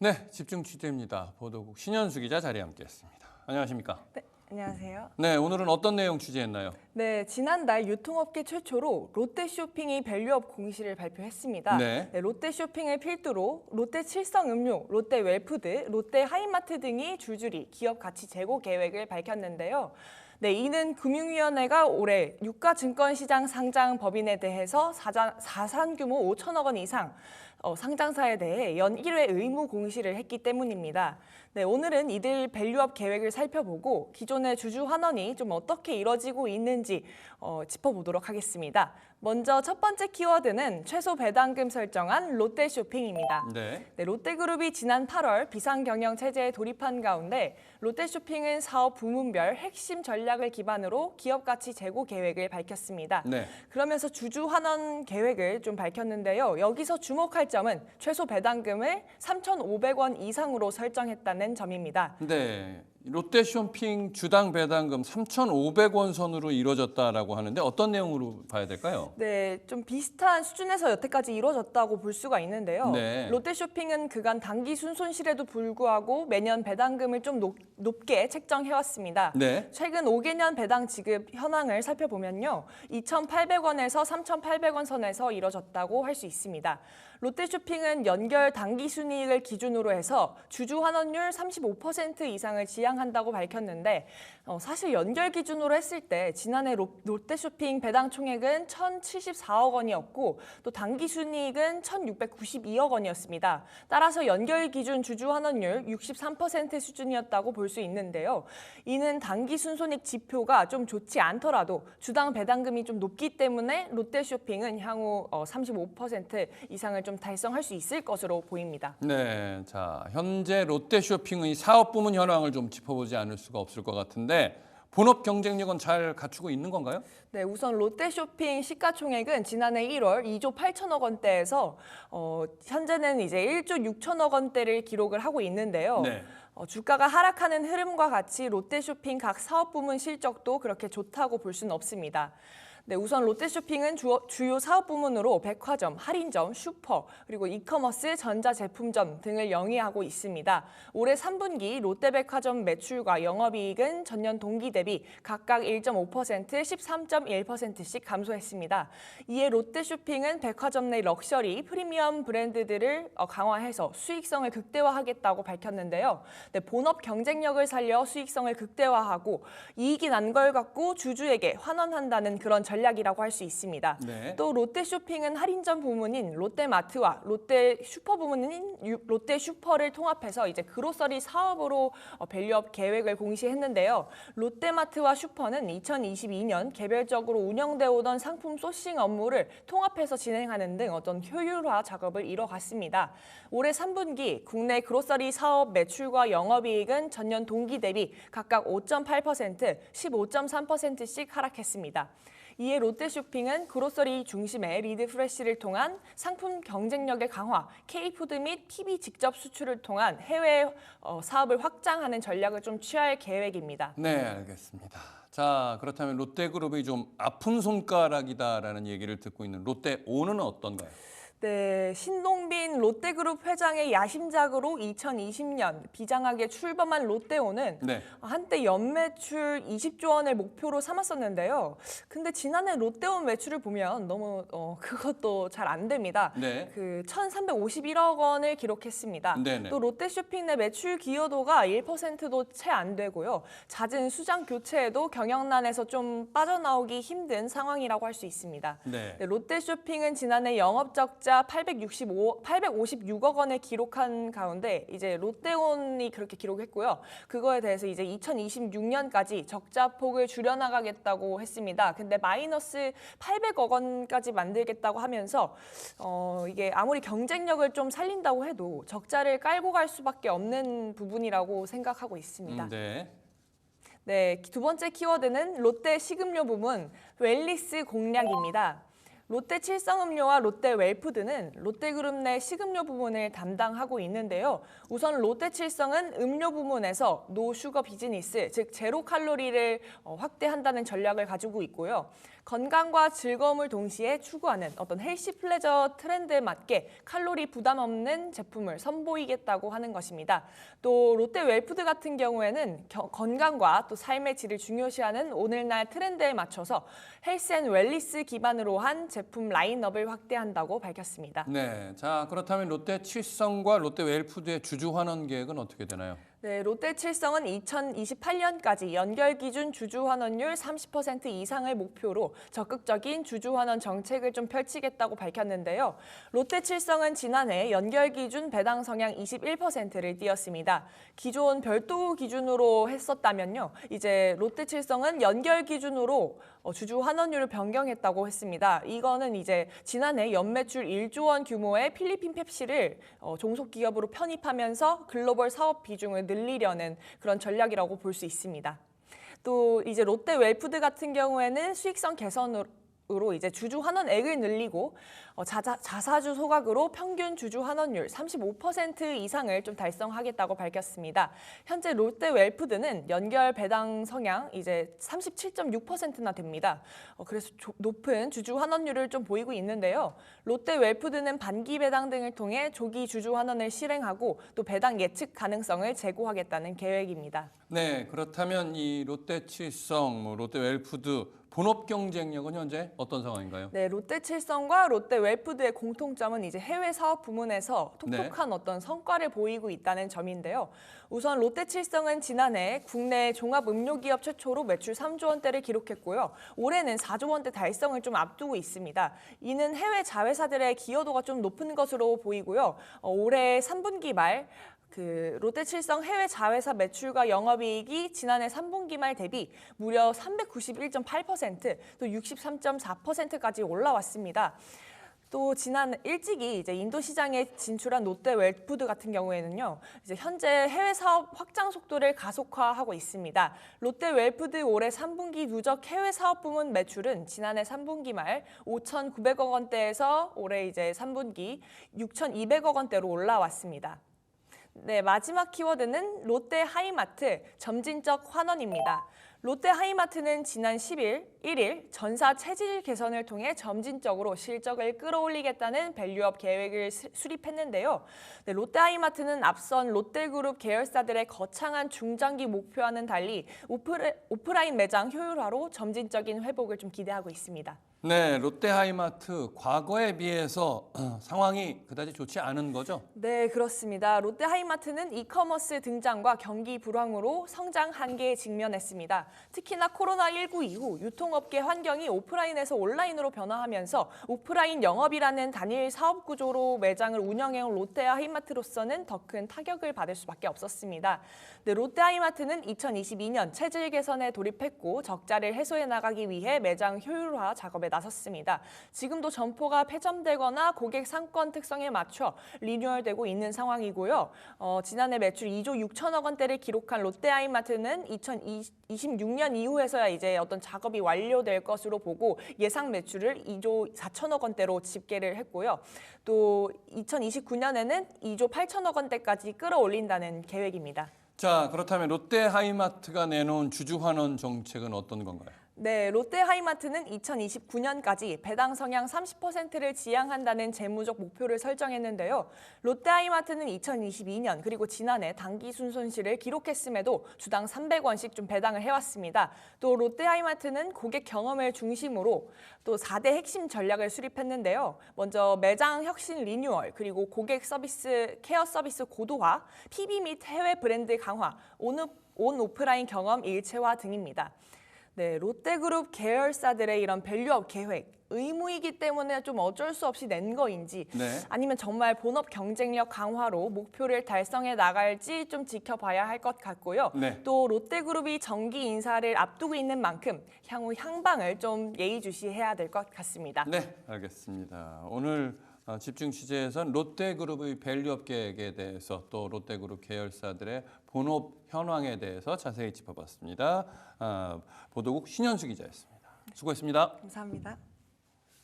네, 집중 취재입니다. 보도국 신현수 기자 자리에 함께했습니다. 안녕하십니까? 네, 안녕하세요. 네, 오늘은 어떤 내용 취재했나요? 네, 지난달 유통업계 최초로 롯데쇼핑이 밸류업 공시를 발표했습니다. 네. 롯데쇼핑을 필두로 롯데 칠성음료, 롯데 웰푸드, 롯데 하이마트 등이 줄줄이 기업 가치 제고 계획을 밝혔는데요. 네, 이는 금융위원회가 올해 유가증권시장 상장 법인에 대해서 자산 규모 5천억 원 이상 상장사에 대해 연 1회 의무 공시를 했기 때문입니다. 네, 오늘은 이들 밸류업 계획을 살펴보고 기존의 주주 환원이 좀 어떻게 이뤄지고 있는지 짚어보도록 하겠습니다. 먼저 첫 번째 키워드는 최소 배당금 설정한 롯데쇼핑입니다. 네. 네, 롯데그룹이 지난 8월 비상경영 체제에 돌입한 가운데 롯데쇼핑은 사업 부문별 핵심 전략을 기반으로 기업 가치 제고 계획을 밝혔습니다. 네. 그러면서 주주 환원 계획을 좀 밝혔는데요. 여기서 주목할 점은 최소 배당금을 3,500원 이상으로 설정했다는 점입니다. 네. 롯데쇼핑 주당 배당금 3,500원 선으로 이루어졌다라고 하는데 어떤 내용으로 봐야 될까요? 네, 좀 비슷한 수준에서 여태까지 이루어졌다고 볼 수가 있는데요. 네. 롯데쇼핑은 그간 단기 순손실에도 불구하고 매년 배당금을 좀 높게 책정해왔습니다. 네. 최근 5개년 배당 지급 현황을 살펴보면요. 2,800원에서 3,800원 선에서 이뤄졌다고 할 수 있습니다. 롯데쇼핑은 연결 단기 순이익을 기준으로 해서 주주 환원율 35% 이상을 지향한다고 밝혔는데 사실 연결 기준으로 했을 때 지난해 롯데쇼핑 배당 총액은 1,074억 원이었고 또 단기 순이익은 1,692억 원이었습니다. 따라서 연결 기준 주주 환원율 63% 수준이었다고 볼 수 있는데요. 이는 단기 순손익 지표가 좀 좋지 않더라도 주당 배당금이 좀 높기 때문에 롯데쇼핑은 향후 35% 이상을 좀 달성할 수 있을 것으로 보입니다. 네. 자, 현재 롯데쇼핑의 사업 부문 현황을 좀 짚어보지 않을 수가 없을 것 같은데 본업 경쟁력은 잘 갖추고 있는 건가요? 네, 우선 롯데쇼핑 시가총액은 지난해 1월 2조 8천억 원대에서 현재는 이제 1조 6천억 원대를 기록을 하고 있는데요. 네. 주가가 하락하는 흐름과 같이 롯데쇼핑 각 사업 부문 실적도 그렇게 좋다고 볼 수는 없습니다. 네, 우선 롯데쇼핑은 주요 사업 부문으로 백화점, 할인점, 슈퍼, 그리고 이커머스, 전자제품점 등을 영위하고 있습니다. 올해 3분기 롯데백화점 매출과 영업이익은 전년 동기 대비 각각 1.5%, 13.1%씩 감소했습니다. 이에 롯데쇼핑은 백화점 내 럭셔리, 프리미엄 브랜드들을 강화해서 수익성을 극대화하겠다고 밝혔는데요. 네, 본업 경쟁력을 살려 수익성을 극대화하고 이익이 난 걸 갖고 주주에게 환원한다는 그런 전략이라고 할 수 있습니다. 네. 또 롯데쇼핑은 할인점 부문인 롯데마트와 롯데슈퍼 부문인 롯데슈퍼를 통합해서 이제 그로서리 사업으로 밸류업 계획을 공시했는데요. 롯데마트와 슈퍼는 2022년 개별적으로 운영되어 오던 상품 소싱 업무를 통합해서 진행하는 등 어떤 효율화 작업을 이뤄갔습니다. 올해 3분기 국내 그로서리 사업 매출과 영업이익은 전년 동기 대비 각각 5.8%, 15.3%씩 하락했습니다. 이에 롯데쇼핑은 그로서리 중심의 리드 프레시를 통한 상품 경쟁력의 강화, K푸드 및 PB 직접 수출을 통한 해외 사업을 확장하는 전략을 좀 취할 계획입니다. 네, 알겠습니다. 자, 그렇다면 롯데그룹이 좀 아픈 손가락이다라는 얘기를 듣고 있는 롯데온은 어떤가요? 네, 신동빈 롯데그룹 회장의 야심작으로 2020년 비장하게 출범한 롯데온은 네. 한때 연매출 20조 원을 목표로 삼았었는데요. 근데 지난해 롯데온 매출을 보면 너무 그것도 잘 안 됩니다. 네. 그 1,351억 원을 기록했습니다. 네네. 또 롯데쇼핑 내 매출 기여도가 1%도 채 안 되고요. 낮은 수장 교체에도 경영난에서 좀 빠져나오기 힘든 상황이라고 할 수 있습니다. 네. 네, 롯데쇼핑은 지난해 영업적자 856억 원을 기록한 가운데 이제 롯데온이 그렇게 기록했고요. 그거에 대해서 이제 2026년까지 적자 폭을 줄여나가겠다고 했습니다. 근데 마이너스 800억 원까지 만들겠다고 하면서 이게 아무리 경쟁력을 좀 살린다고 해도 적자를 깔고 갈 수밖에 없는 부분이라고 생각하고 있습니다. 네. 네, 두 번째 키워드는 롯데 식음료 부문 웰리스 공략입니다. 롯데 칠성음료와 롯데 웰푸드는 롯데그룹 내 식음료 부문을 담당하고 있는데요. 우선 롯데 칠성은 음료 부문에서 노 슈거 비즈니스, 즉 제로 칼로리를 확대한다는 전략을 가지고 있고요. 건강과 즐거움을 동시에 추구하는 어떤 헬시 플레저 트렌드에 맞게 칼로리 부담 없는 제품을 선보이겠다고 하는 것입니다. 또 롯데 웰푸드 같은 경우에는 건강과 또 삶의 질을 중요시하는 오늘날 트렌드에 맞춰서 헬스 앤 웰리스 기반으로 한 제품 라인업을 확대한다고 밝혔습니다. 네, 자 그렇다면 롯데 칠성과 롯데 웰푸드의 주주 환원 계획은 어떻게 되나요? 네, 롯데 칠성은 2028년까지 연결 기준 주주 환원율 30% 이상을 목표로 적극적인 주주 환원 정책을 좀 펼치겠다고 밝혔는데요. 롯데 칠성은 지난해 연결 기준 배당 성향 21%를 띄었습니다. 기존 별도 기준으로 했었다면요. 이제 롯데 칠성은 연결 기준으로 주주 환원율을 변경했다고 했습니다. 이거는 이제 지난해 연매출 1조 원 규모의 필리핀 펩시를 종속 기업으로 편입하면서 글로벌 사업 비중을 늘리려는 그런 전략이라고 볼 수 있습니다. 또 이제 롯데 웰푸드 같은 경우에는 수익성 개선으로 이제 주주 환원액을 늘리고 자사주 소각으로 평균 주주 환원율 35% 이상을 좀 달성하겠다고 밝혔습니다. 현재 롯데 웰푸드는 연결 배당 성향 이제 37.6%나 됩니다. 그래서 높은 주주 환원율을 좀 보이고 있는데요. 롯데 웰푸드는 반기 배당 등을 통해 조기 주주 환원을 실행하고 또 배당 예측 가능성을 제고하겠다는 계획입니다. 네, 그렇다면 이 롯데 칠성, 롯데 웰푸드 본업 경쟁력은 현재 어떤 상황인가요? 네, 롯데 칠성과 롯데 웰푸드의 공통점은 이제 해외 사업 부문에서 톡톡한 어떤 성과를 보이고 있다는 점인데요. 우선 롯데 칠성은 지난해 국내 종합 음료 기업 최초로 매출 3조 원대를 기록했고요. 올해는 4조 원대 달성을 좀 앞두고 있습니다. 이는 해외 자회사들의 기여도가 좀 높은 것으로 보이고요. 올해 3분기 말 롯데 칠성 해외 자회사 매출과 영업이익이 지난해 3분기 말 대비 무려 391.8%, 또 63.4%까지 올라왔습니다. 또 지난 일찍이 이제 인도 시장에 진출한 롯데 웰푸드 같은 경우에는요, 이제 현재 해외 사업 확장 속도를 가속화하고 있습니다. 롯데 웰푸드 올해 3분기 누적 해외 사업 부문 매출은 지난해 3분기 말 5,900억 원대에서 올해 이제 3분기 6,200억 원대로 올라왔습니다. 네, 마지막 키워드는 롯데 하이마트 점진적 환원입니다. 롯데 하이마트는 지난 1일 전사 체질 개선을 통해 점진적으로 실적을 끌어올리겠다는 밸류업 계획을 수립했는데요. 네, 롯데 하이마트는 앞선 롯데그룹 계열사들의 거창한 중장기 목표와는 달리 오프라인 매장 효율화로 점진적인 회복을 좀 기대하고 있습니다. 네, 롯데 하이마트 과거에 비해서 상황이 그다지 좋지 않은 거죠? 네, 그렇습니다. 롯데 하이마트는 이커머스 등장과 경기 불황으로 성장 한계에 직면했습니다. 특히나 코로나19 이후 유통업계 환경이 오프라인에서 온라인으로 변화하면서 오프라인 영업이라는 단일 사업 구조로 매장을 운영해온 롯데 하이마트로서는 더 큰 타격을 받을 수밖에 없었습니다. 네, 롯데 하이마트는 2022년 체질 개선에 돌입했고 적자를 해소해 나가기 위해 매장 효율화 작업에 나섰습니다. 지금도 점포가 폐점되거나 고객 상권 특성에 맞춰 리뉴얼되고 있는 상황이고요. 지난해 매출 2조 6천억 원대를 기록한 롯데 하이마트는 2026년 이후에서야 이제 어떤 작업이 완료될 것으로 보고 예상 매출을 2조 4천억 원대로 집계를 했고요. 또 2029년에는 2조 8천억 원대까지 끌어올린다는 계획입니다. 자, 그렇다면 롯데 하이마트가 내놓은 주주 환원 정책은 어떤 건가요? 네, 롯데 하이마트는 2029년까지 배당 성향 30%를 지향한다는 재무적 목표를 설정했는데요. 롯데 하이마트는 2022년 그리고 지난해 당기 순손실을 기록했음에도 주당 300원씩 좀 배당을 해왔습니다. 또 롯데 하이마트는 고객 경험을 중심으로 또 4대 핵심 전략을 수립했는데요. 먼저 매장 혁신 리뉴얼, 그리고 고객 서비스, 케어 서비스 고도화, PB 및 해외 브랜드 강화, 온 오프라인 경험 일체화 등입니다. 네, 롯데그룹 계열사들의 이런 밸류업 계획, 의무이기 때문에 좀 어쩔 수 없이 낸 거인지 네. 아니면 정말 본업 경쟁력 강화로 목표를 달성해 나갈지 좀 지켜봐야 할 것 같고요. 네. 또 롯데그룹이 정기 인사를 앞두고 있는 만큼 향후 향방을 좀 예의주시해야 될 것 같습니다. 네, 알겠습니다. 오늘 집중 취재에선 롯데그룹의 밸류업 계획에 대해서 또 롯데그룹 계열사들의 본업 현황에 대해서 자세히 짚어봤습니다. 보도국 신현수 기자였습니다. 수고했습니다. 감사합니다.